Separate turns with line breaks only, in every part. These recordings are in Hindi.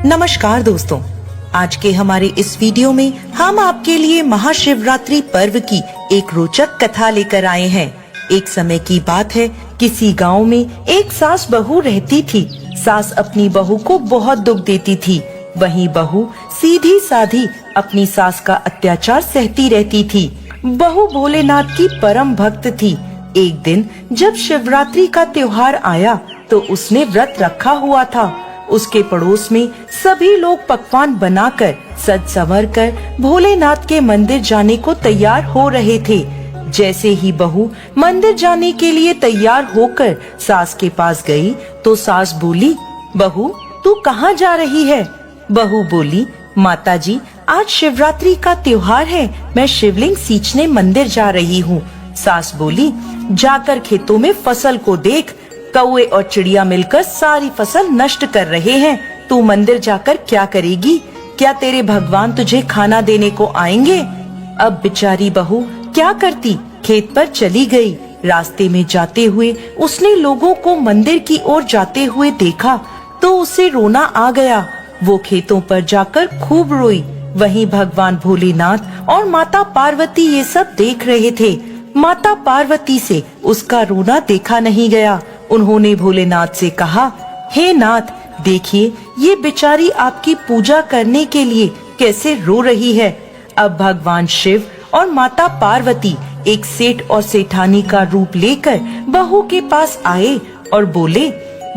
नमस्कार दोस्तों, आज के हमारे इस वीडियो में हम आपके लिए महाशिवरात्रि पर्व की एक रोचक कथा लेकर आए हैं। एक समय की बात है, किसी गांव में एक सास बहू रहती थी। सास अपनी बहू को बहुत दुख देती थी, वहीं बहू सीधी साधी अपनी सास का अत्याचार सहती रहती थी। बहू भोलेनाथ की परम भक्त थी। एक दिन जब शिवरात्रि का त्योहार आया तो उसने व्रत रखा हुआ था। उसके पड़ोस में सभी लोग पकवान बनाकर सज संवर कर भोलेनाथ के मंदिर जाने को तैयार हो रहे थे। जैसे ही बहू मंदिर जाने के लिए तैयार होकर सास के पास गई तो सास बोली, बहू तू कहाँ जा रही है? बहू बोली, माताजी आज शिवरात्रि का त्योहार है, मैं शिवलिंग सींचने मंदिर जा रही हूँ। सास बोली, जाकर खेतों में फसल को देख, कौवे और चिड़िया मिलकर सारी फसल नष्ट कर रहे हैं। तू मंदिर जाकर क्या करेगी? क्या तेरे भगवान तुझे खाना देने को आएंगे? अब बेचारी बहू क्या करती, खेत पर चली गई। रास्ते में जाते हुए उसने लोगों को मंदिर की ओर जाते हुए देखा तो उसे रोना आ गया। वो खेतों पर जाकर खूब रोई। वहीं भगवान भोलेनाथ और माता पार्वती ये सब देख रहे थे। माता पार्वती से उसका रोना देखा नहीं गया। उन्होंने भोलेनाथ से कहा, हे नाथ, देखिए ये बेचारी आपकी पूजा करने के लिए कैसे रो रही है। अब भगवान शिव और माता पार्वती एक सेठ और सेठानी का रूप लेकर बहू के पास आए और बोले,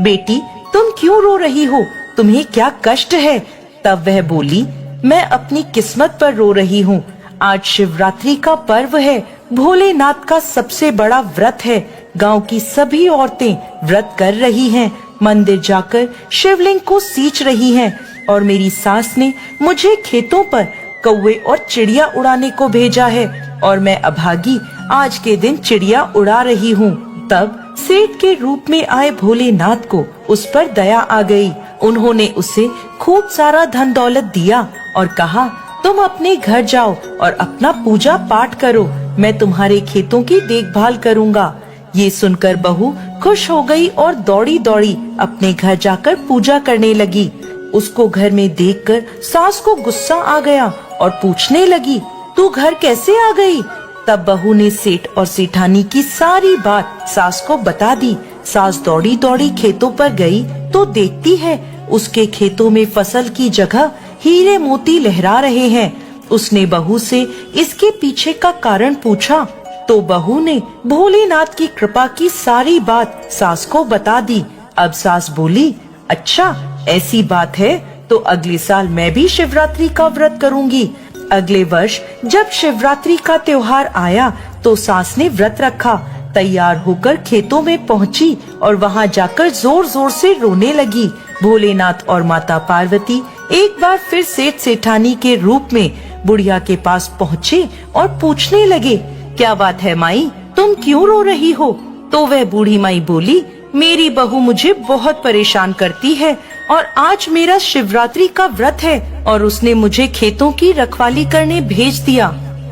बेटी तुम क्यों रो रही हो? तुम्हें क्या कष्ट है? तब वह बोली, मैं अपनी किस्मत पर रो रही हूँ। आज शिवरात्रि का पर्व है, भोलेनाथ का सबसे बड़ा व्रत है। गांव की सभी औरतें व्रत कर रही हैं, मंदिर जाकर शिवलिंग को सींच रही हैं और मेरी सास ने मुझे खेतों पर कौवे और चिड़िया उड़ाने को भेजा है और मैं अभागी आज के दिन चिड़िया उड़ा रही हूँ। तब सेठ के रूप में आए भोलेनाथ को उस पर दया आ गई। उन्होंने उसे खूब सारा धन दौलत दिया और कहा, तुम अपने घर जाओ और अपना पूजा पाठ करो, मैं तुम्हारे खेतों की देखभाल करूँगा। ये सुनकर बहू खुश हो गई और दौड़ी दौड़ी अपने घर जाकर पूजा करने लगी। उसको घर में देखकर सास को गुस्सा आ गया और पूछने लगी, तू घर कैसे आ गई? तब बहू ने सेठ और सेठानी की सारी बात सास को बता दी। सास दौड़ी दौड़ी खेतों पर गई तो देखती है उसके खेतों में फसल की जगह हीरे मोती लहरा रहे हैं। उसने बहू से इसके पीछे का कारण पूछा तो बहू ने भोलेनाथ की कृपा की सारी बात सास को बता दी। अब सास बोली, अच्छा ऐसी बात है तो अगले साल मैं भी शिवरात्रि का व्रत करूंगी। अगले वर्ष जब शिवरात्रि का त्योहार आया तो सास ने व्रत रखा, तैयार होकर खेतों में पहुंची और वहां जाकर जोर जोर से रोने लगी। भोलेनाथ और माता पार्वती एक बार फिर सेठ सेठानी के रूप में बुढ़िया के पास पहुँचे और पूछने लगे, क्या बात है माई, तुम क्यों रो रही हो? तो वह बूढ़ी माई बोली, मेरी बहू मुझे बहुत परेशान करती है और आज मेरा शिवरात्रि का व्रत है और उसने मुझे खेतों की रखवाली करने भेज दिया।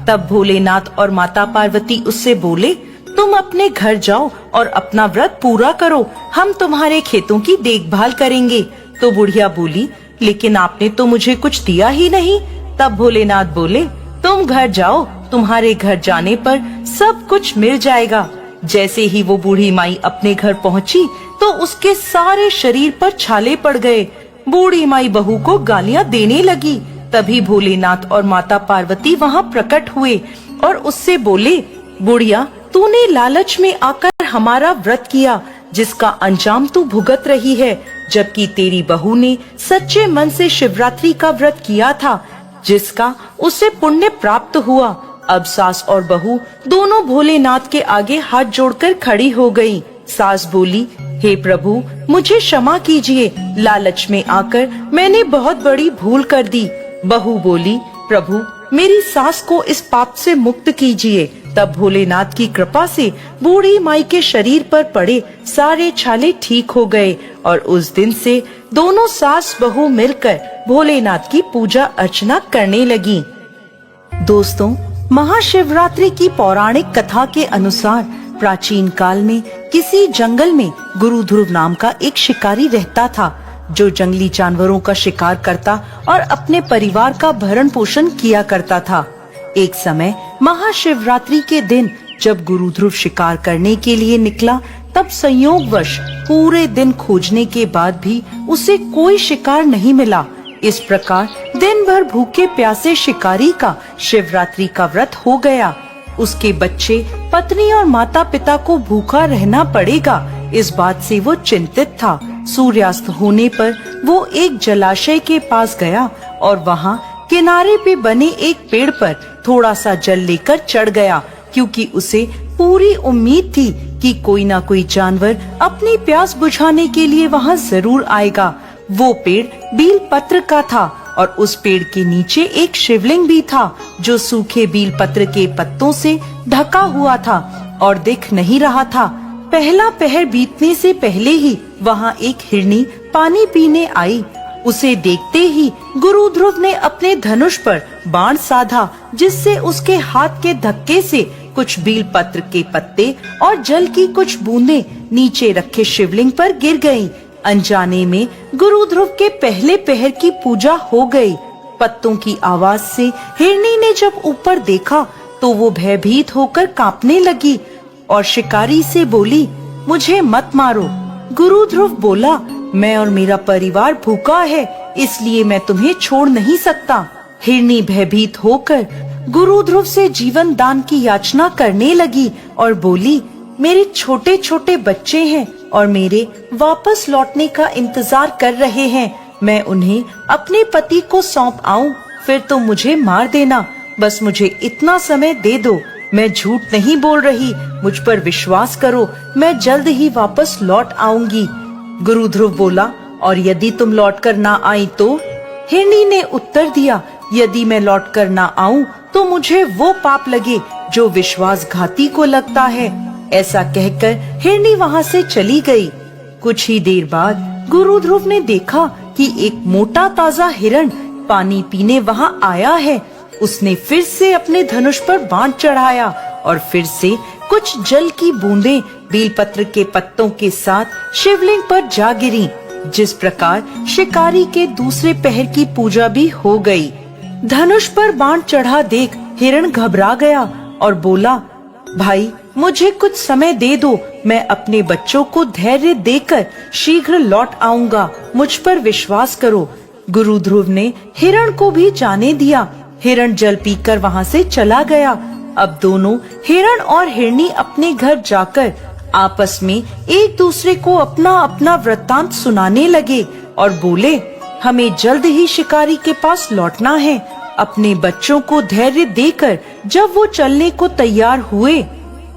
तब भोलेनाथ और माता पार्वती उससे बोले, तुम अपने घर जाओ और अपना व्रत पूरा करो, हम तुम्हारे खेतों की देखभाल करेंगे। तो बुढ़िया बोली, लेकिन आपने तो मुझे कुछ दिया ही नहीं। तब भोलेनाथ बोले, तुम घर जाओ, तुम्हारे घर जाने पर सब कुछ मिल जाएगा। जैसे ही वो बूढ़ी माई अपने घर पहुंची तो उसके सारे शरीर पर छाले पड़ गए। बूढ़ी माई बहू को गालियां देने लगी। तभी भोलेनाथ और माता पार्वती वहां प्रकट हुए और उससे बोले, बुढ़िया तूने लालच में आकर हमारा व्रत किया जिसका अंजाम तू भुगत रही है, जबकि तेरी बहू ने सच्चे मन से शिवरात्रि का व्रत किया था जिसका उसे पुण्य प्राप्त हुआ। अब सास और बहू दोनों भोलेनाथ के आगे हाथ जोड़कर खड़ी हो गयी। सास बोली, हे प्रभु मुझे क्षमा कीजिए, लालच में आकर मैंने बहुत बड़ी भूल कर दी। बहू बोली, प्रभु मेरी सास को इस पाप से मुक्त कीजिए। तब भोलेनाथ की कृपा से बूढ़ी माई के शरीर पर पड़े सारे छाले ठीक हो गए और उस दिन से दोनों सास बहू मिलकर भोलेनाथ की पूजा अर्चना करने लगी। दोस्तों, महाशिवरात्रि की पौराणिक कथा के अनुसार प्राचीन काल में किसी जंगल में गुरु ध्रुव नाम का एक शिकारी रहता था, जो जंगली जानवरों का शिकार करता और अपने परिवार का भरण पोषण किया करता था। एक समय महाशिवरात्रि के दिन जब गुरु ध्रुव शिकार करने के लिए निकला, तब संयोगवश पूरे दिन खोजने के बाद भी उसे कोई शिकार नहीं मिला। इस प्रकार दिन भर भूखे प्यासे शिकारी का शिवरात्रि का व्रत हो गया। उसके बच्चे, पत्नी और माता पिता को भूखा रहना पड़ेगा, इस बात से वो चिंतित था। सूर्यास्त होने पर वो एक जलाशय के पास गया और वहाँ किनारे पे बने एक पेड़ पर थोड़ा सा जल लेकर चढ़ गया, क्योंकि उसे पूरी उम्मीद थी कि कोई ना कोई जानवर अपनी प्यास बुझाने के लिए वहाँ जरूर आएगा। वो पेड़ बील पत्र का था और उस पेड़ के नीचे एक शिवलिंग भी था, जो सूखे बील पत्र के पत्तों से ढका हुआ था और दिख नहीं रहा था। पहला पहर बीतने से पहले ही वहाँ एक हिरनी पानी पीने आई। उसे देखते ही गुरु ध्रुव ने अपने धनुष पर बाण साधा, जिससे उसके हाथ के धक्के से कुछ बील पत्र के पत्ते और जल की कुछ बूंदें नीचे रखे शिवलिंग पर गिर गईं। अनजाने में गुरु ध्रुव के पहले पहर की पूजा हो गई। पत्तों की आवाज से हिरनी ने जब ऊपर देखा तो वो भयभीत होकर कांपने लगी और शिकारी से बोली, मुझे मत मारो। गुरु ध्रुव बोला, मैं और मेरा परिवार भूखा है, इसलिए मैं तुम्हें छोड़ नहीं सकता। हिरनी भयभीत होकर गुरु ध्रुव से जीवन दान की याचना करने लगी और बोली, मेरे छोटे छोटे बच्चे हैं और मेरे वापस लौटने का इंतजार कर रहे हैं। मैं उन्हें अपने पति को सौंप आऊं, फिर तो मुझे मार देना। बस मुझे इतना समय दे दो। मैं झूठ नहीं बोल रही, मुझ पर विश्वास करो, मैं जल्द ही वापस लौट आऊंगी। गुरु ध्रुव बोला, और यदि तुम लौटकर ना आई तो? हिरनी ने उत्तर दिया, यदि मैं लौटकर ना आऊं तो मुझे वो पाप लगे जो विश्वासघाती को लगता है। ऐसा कहकर हिरनी वहाँ से चली गई। कुछ ही देर बाद गुरु ध्रुव ने देखा कि एक मोटा ताजा हिरण पानी पीने वहाँ आया है। उसने फिर से अपने धनुष पर बाण चढ़ाया और फिर से कुछ जल की बूंदें बेलपत्र के पत्तों के साथ शिवलिंग पर जा गिरी। जिस प्रकार शिकारी के दूसरे पहर की पूजा भी हो गई। धनुष पर बाण चढ़ा देख हिरण घबरा गया और बोला, भाई मुझे कुछ समय दे दो, मैं अपने बच्चों को धैर्य देकर शीघ्र लौट आऊंगा, मुझ पर विश्वास करो। गुरु ध्रुव ने हिरण को भी जाने दिया। हिरण जल पीकर वहाँ से चला गया। अब दोनों हिरण और हिरनी अपने घर जाकर आपस में एक दूसरे को अपना अपना वृत्तांत सुनाने लगे और बोले, हमें जल्द ही शिकारी के पास लौटना है। अपने बच्चों को धैर्य देकर जब वो चलने को तैयार हुए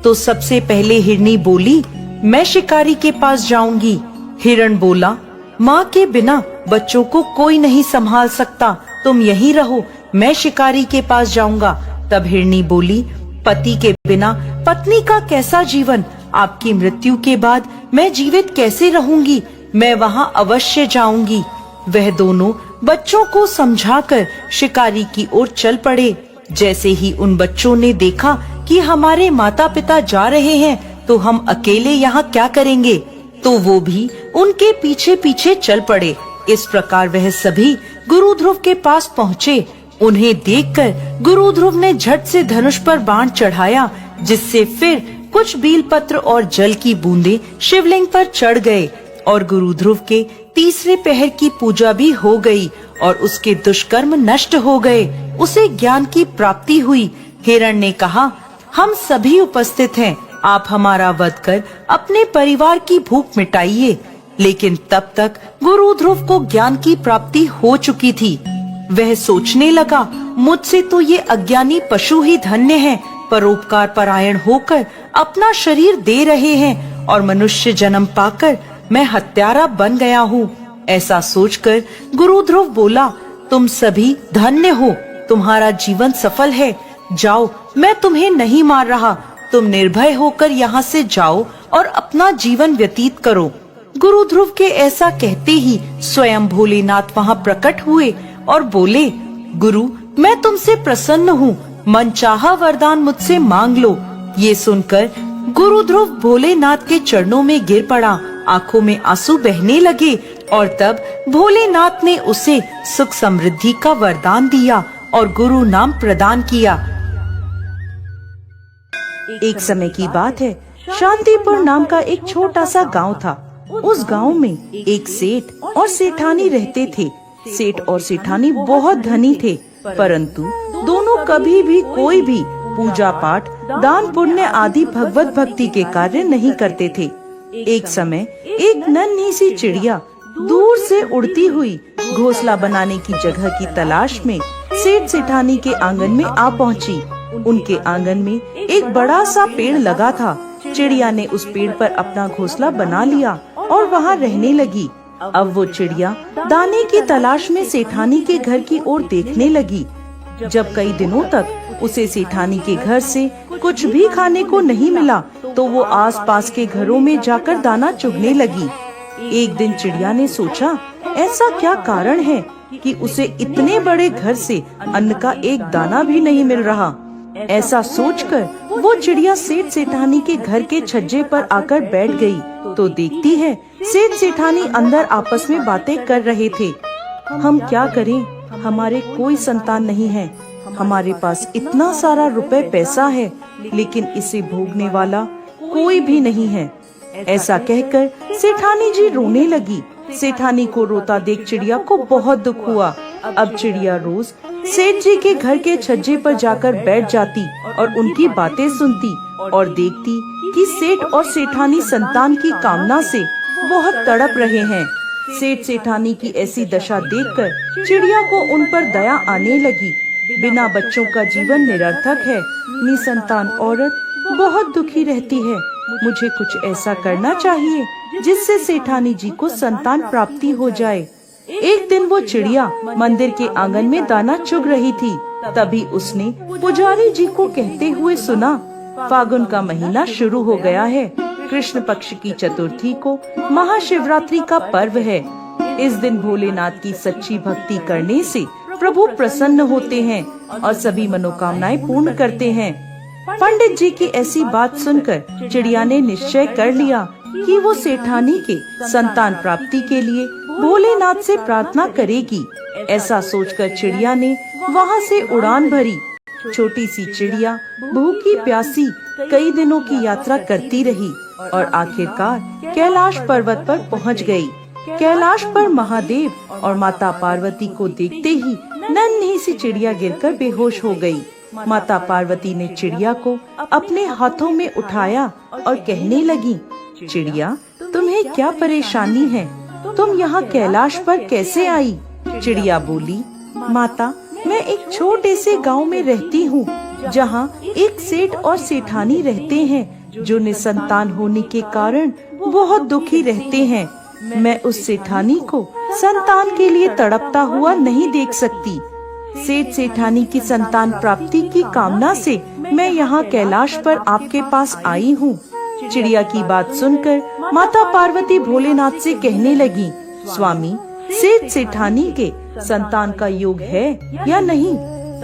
तो सबसे पहले हिरनी बोली, मैं शिकारी के पास जाऊंगी। हिरण बोला, माँ के बिना बच्चों को कोई नहीं संभाल सकता, तुम यहीं रहो, मैं शिकारी के पास जाऊंगा। तब हिरनी बोली, पति के बिना पत्नी का कैसा जीवन, आपकी मृत्यु के बाद मैं जीवित कैसे रहूंगी, मैं वहाँ अवश्य जाऊंगी। वह दोनों बच्चों को समझाकर शिकारी की ओर चल पड़े। जैसे ही उन बच्चों ने देखा कि हमारे माता पिता जा रहे हैं तो हम अकेले यहाँ क्या करेंगे, तो वो भी उनके पीछे पीछे चल पड़े। इस प्रकार वह सभी गुरु ध्रुव के पास पहुँचे। उन्हें देखकर गुरु ध्रुव ने झट से धनुष पर बाण चढ़ाया, जिससे फिर कुछ बेलपत्र और जल की बूंदें शिवलिंग पर चढ़ गए और गुरु ध्रुव के तीसरे पहर की पूजा भी हो गई और उसके दुष्कर्म नष्ट हो गए। उसे ज्ञान की प्राप्ति हुई। हिरण ने कहा, हम सभी उपस्थित हैं, आप हमारा वध कर अपने परिवार की भूख मिटाइए। लेकिन तब तक गुरु ध्रुव को ज्ञान की प्राप्ति हो चुकी थी। वह सोचने लगा, मुझसे तो ये अज्ञानी पशु ही धन्य हैं, परोपकार परायण होकर अपना शरीर दे रहे हैं और मनुष्य जन्म पाकर मैं हत्यारा बन गया हूँ। ऐसा सोचकर गुरु ध्रुव बोला, तुम सभी धन्य हो, तुम्हारा जीवन सफल है। जाओ, मैं तुम्हें नहीं मार रहा, तुम निर्भय होकर यहाँ से जाओ और अपना जीवन व्यतीत करो। गुरु ध्रुव के ऐसा कहते ही स्वयं भोलेनाथ वहाँ प्रकट हुए और बोले, गुरु मैं तुमसे प्रसन्न हूँ, मनचाहा वरदान मुझसे मांग लो। ये सुनकर गुरु ध्रुव भोलेनाथ के चरणों में गिर पड़ा, आंखों में आंसू बहने लगे और तब भोलेनाथ ने उसे सुख समृद्धि का वरदान दिया और गुरु नाम प्रदान किया। एक समय की बात है, शांतिपुर नाम का एक छोटा सा गांव था। उस गांव में एक सेठ और सेठानी रहते थे। सेठ और सेठानी बहुत धनी थे, परंतु दोनों कभी भी कोई भी पूजा पाठ, दान पुण्य आदि भगवत भक्ति के कार्य नहीं करते थे। एक समय एक नन्ही सी चिड़िया दूर से उड़ती हुई घोंसला बनाने की जगह की तलाश में सेठ सेठानी के आंगन में आ पहुंची। उनके आंगन में एक बड़ा सा पेड़ लगा था। चिड़िया ने उस पेड़ पर अपना घोंसला बना लिया और वहाँ रहने लगी। अब वो चिड़िया दाने की तलाश में सेठानी के घर की ओर देखने लगी। जब कई दिनों तक उसे सेठानी के घर से कुछ भी खाने को नहीं मिला, तो वो आसपास के घरों में जाकर दाना चुगने लगी। एक दिन चिड़िया ने सोचा, ऐसा क्या कारण है कि उसे इतने बड़े घर से अन्न का एक दाना भी नहीं मिल रहा। ऐसा सोचकर वो चिड़िया सेठ सेठानी के घर के छज्जे पर आकर बैठ गई, तो देखती है सेठ सेठानी अंदर आपस में बातें कर रहे थे। हम क्या करें, हमारे कोई संतान नहीं है। हमारे पास इतना सारा रुपए पैसा है, लेकिन इसे भोगने वाला कोई भी नहीं है। ऐसा कहकर सेठानी जी रोने लगी। सेठानी को रोता देख चिड़िया को बहुत दुख हुआ। अब चिड़िया रोज सेठ जी के घर के छज्जे पर जाकर बैठ जाती और उनकी बातें सुनती और देखती कि सेठ और सेठानी संतान की कामना से बहुत तड़प रहे हैं। सेठ सेठानी की ऐसी दशा देखकर चिड़िया को उन पर दया आने लगी। बिना बच्चों का जीवन निरर्थक है। निसंतान औरत बहुत दुखी रहती है। मुझे कुछ ऐसा करना चाहिए जिससे सेठानी जी को संतान प्राप्ति हो जाए। एक दिन वो चिड़िया मंदिर के आंगन में दाना चुग रही थी। तभी उसने पुजारी जी को कहते हुए सुना, फागुन का महीना शुरू हो गया है। कृष्ण पक्ष की चतुर्थी को महाशिवरात्रि का पर्व है। इस दिन भोलेनाथ की सच्ची भक्ति करने से प्रभु प्रसन्न होते हैं और सभी मनोकामनाएं पूर्ण करते हैं। पंडित जी की ऐसी बात सुनकर चिड़िया ने निश्चय कर लिया कि वो सेठानी के संतान प्राप्ति के लिए भोलेनाथ से प्रार्थना करेगी। ऐसा सोचकर चिड़िया ने वहाँ से उड़ान भरी। छोटी सी चिड़िया भूखी प्यासी कई दिनों की यात्रा करती रही और आखिरकार कैलाश पर्वत पर पहुँच गई। कैलाश पर महादेव और माता पार्वती को देखते ही नन्ही सी चिड़िया गिरकर बेहोश हो गई। माता पार्वती ने चिड़िया को अपने हाथों में उठाया और कहने लगी, चिड़िया, तुम्हें क्या परेशानी है? तुम यहाँ कैलाश पर कैसे आई? चिड़िया बोली, माता, मैं एक छोटे से गांव में रहती हूँ, जहाँ एक सेठ और सेठानी रहते हैं जो निसंतान होने के कारण बहुत दुखी रहते हैं। मैं उस सेठानी को संतान के लिए तड़पता हुआ नहीं देख सकती। सेठ सेठानी की संतान प्राप्ति की कामना से मैं यहाँ कैलाश पर आपके पास आई हूँ। चिड़िया की बात सुनकर माता पार्वती भोलेनाथ से कहने लगी, स्वामी, सेठ सेठानी के संतान का योग है या नहीं?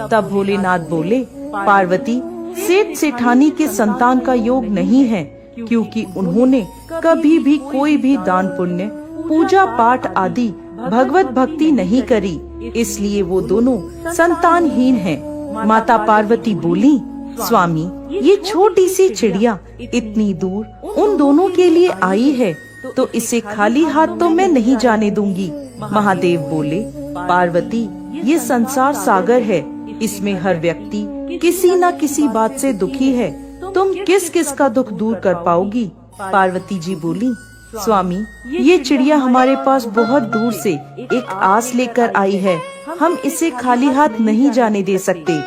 तब भोलेनाथ बोले, पार्वती, सेठ सेठानी के संतान का योग नहीं है, क्योंकि उन्होंने कभी भी कोई भी दान पुण्य, पूजा पाठ आदि भगवत भक्ति नहीं करी, इसलिए वो दोनों संतानहीन हैं। माता पार्वती बोली, स्वामी, ये छोटी सी चिड़िया इतनी दूर उन दोनों के लिए आई है, तो इसे खाली हाथ तो मैं नहीं जाने दूंगी। महादेव बोले, पार्वती, ये संसार सागर है, इसमें हर व्यक्ति किसी न किसी बात से दुखी है, तुम किस किस का दुख दूर कर पाओगी? पार्वती जी बोली, स्वामी, ये चिड़िया हमारे पास बहुत दूर से एक आस लेकर आई है, हम इसे खाली हाथ नहीं जाने दे सकते।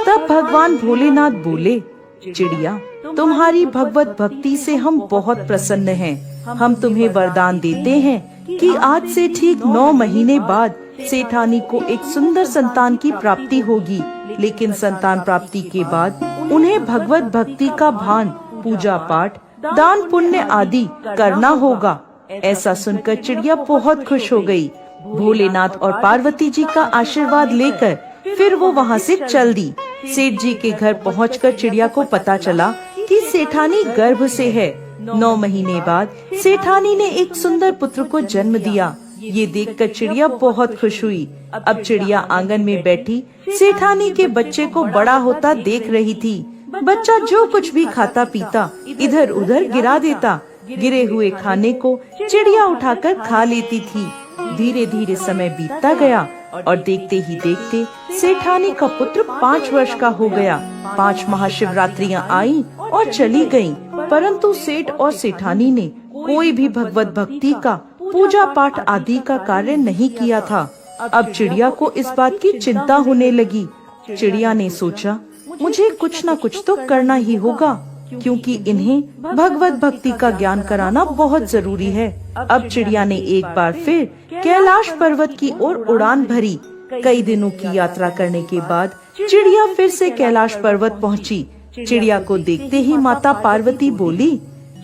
तब भगवान भोलेनाथ बोले, चिड़िया, तुम्हारी भगवत भक्ति से हम बहुत प्रसन्न हैं। हम तुम्हें वरदान देते हैं कि आज से ठीक 9 महीने बाद सेठानी को एक सुंदर संतान की प्राप्ति होगी, लेकिन संतान प्राप्ति के बाद उन्हें भगवत भक्ति का भान, पूजा पाठ, दान पुण्य आदि करना होगा। ऐसा सुनकर चिड़िया बहुत खुश हो गई। भोलेनाथ और पार्वती जी का आशीर्वाद लेकर फिर वो वहाँ से चल दी। सेठ जी के घर पहुँचकर चिड़िया को पता चला कि सेठानी गर्भ से है। 9 महीने बाद सेठानी ने एक सुंदर पुत्र को जन्म दिया। ये देखकर चिड़िया बहुत खुश हुई। अब चिड़िया आंगन में बैठी सेठानी के बच्चे को बड़ा होता देख रही थी। बच्चा जो कुछ भी खाता पीता इधर उधर गिरा देता। गिरे हुए खाने को चिड़िया उठाकर खा लेती थी। धीरे धीरे समय बीतता गया और देखते ही देखते सेठानी का पुत्र 5 वर्ष का हो गया। 5 महाशिवरात्रियां आई और चली गईं, परंतु सेठ और सेठानी ने कोई भी भगवत भक्ति का पूजा पाठ आदि का कार्य नहीं किया था। अब चिड़िया को इस बात की चिंता होने लगी। चिड़िया ने सोचा, मुझे कुछ न कुछ तो करना ही होगा, क्योंकि इन्हें भगवत भक्ति का ज्ञान कराना बहुत जरूरी है। अब चिड़िया ने एक बार फिर कैलाश पर्वत की ओर उड़ान भरी। कई दिनों की यात्रा करने के बाद चिड़िया फिर से कैलाश पर्वत पहुंची। चिड़िया को देखते ही माता पार्वती बोली,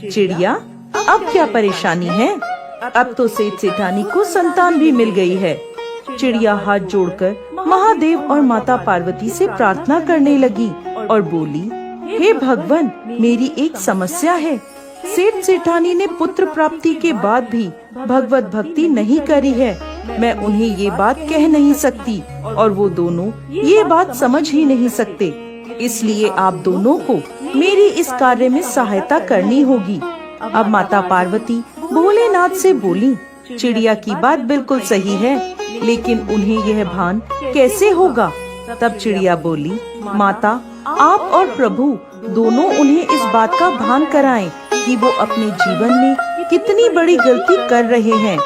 चिड़िया अब क्या परेशानी है? अब तो सेठ सेठानी को संतान भी मिल गई है। चिड़िया हाथ जोड़कर महादेव और माता पार्वती से प्रार्थना करने लगी और बोली, हे भगवान, मेरी एक समस्या है। सेठ सेठानी ने पुत्र प्राप्ति के बाद भी भगवत भक्ति नहीं करी है। मैं उन्हें ये बात कह नहीं सकती और वो दोनों ये बात समझ ही नहीं सकते। इसलिए आप दोनों को मेरी इस कार्य में सहायता करनी होगी। अब माता पार्वती भोलेनाथ से बोली, चिड़िया की बात बिल्कुल सही है, लेकिन उन्हें यह भान कैसे होगा? तब चिड़िया बोली, माता, आप और प्रभु दोनों उन्हें इस बात का भान कराएं कि वो अपने जीवन में कितनी बड़ी गलती कर रहे हैं।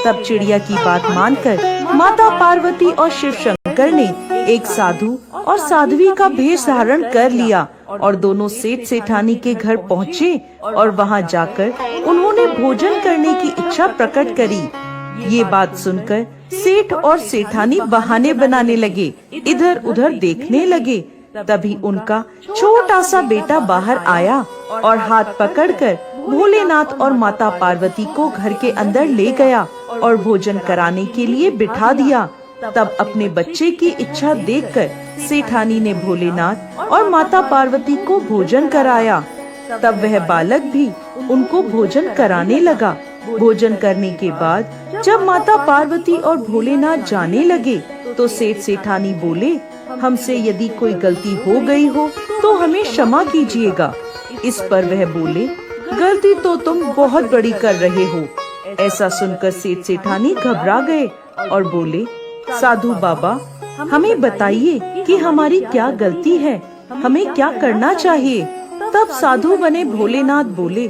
तब चिड़िया की बात मानकर माता पार्वती और शिव शंकर ने एक साधु और साध्वी का वेश धारण कर लिया और दोनों सेठ सेठानी के घर पहुँचे और वहाँ जाकर उन्होंने भोजन करने की इच्छा प्रकट करी। ये बात सुनकर सेठ और सेठानी बहाने बनाने लगे, इधर उधर देखने लगे। तभी उनका छोटा सा बेटा बाहर आया और हाथ पकड़कर भोलेनाथ और माता पार्वती को घर के अंदर ले गया और भोजन कराने के लिए बिठा दिया। तब अपने बच्चे की इच्छा देखकर सेठानी ने भोलेनाथ और माता पार्वती को भोजन कराया। तब वह बालक भी उनको भोजन कराने लगा। भोजन करने के बाद जब माता पार्वती और भोलेनाथ जाने लगे तो सेठ सेठानी बोले, हमसे यदि कोई गलती हो गई हो तो हमें क्षमा कीजिएगा। इस पर वह बोले, गलती तो तुम बहुत बड़ी कर रहे हो। ऐसा सुनकर सेठ सेठानी घबरा गए और बोले, साधु बाबा, हमें बताइए कि हमारी क्या गलती है, हमें क्या करना चाहिए? तब साधु बने भोलेनाथ बोले,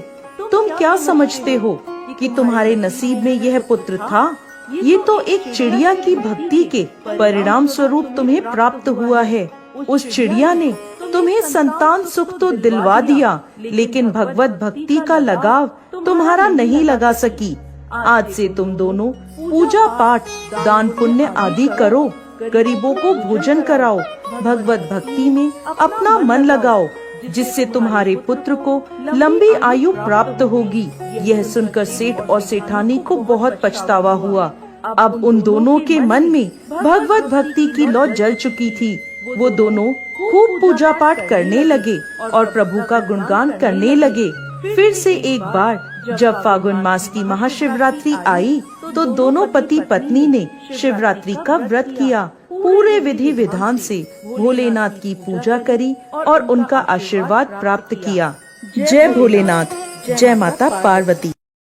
तुम क्या समझते हो कि तुम्हारे नसीब में यह पुत्र था? ये तो एक चिड़िया की भक्ति के परिणाम स्वरूप तुम्हें प्राप्त हुआ है। उस चिड़िया ने तुम्हें संतान सुख तो दिलवा दिया, लेकिन भगवत भक्ति का लगाव तुम्हारा नहीं लगा सकी। आज से तुम दोनों पूजा पाठ, दान पुण्य आदि करो, गरीबों को भोजन कराओ, भगवत भक्ति में अपना मन लगाओ, जिससे तुम्हारे पुत्र को लंबी आयु प्राप्त होगी। यह सुनकर सेठ और सेठानी को बहुत पछतावा हुआ। अब उन दोनों के मन में भगवत भक्ति की लौ जल चुकी थी। वो दोनों खूब पूजा पाठ करने लगे और प्रभु का गुणगान करने लगे। फिर से एक बार जब फागुन मास की महाशिवरात्रि आई तो दोनों पति पत्नी ने शिवरात्रि का व्रत किया। पूरे विधि विधान से भोलेनाथ की पूजा करी और उनका आशीर्वाद प्राप्त किया। जय भोलेनाथ, जय माता पार्वती।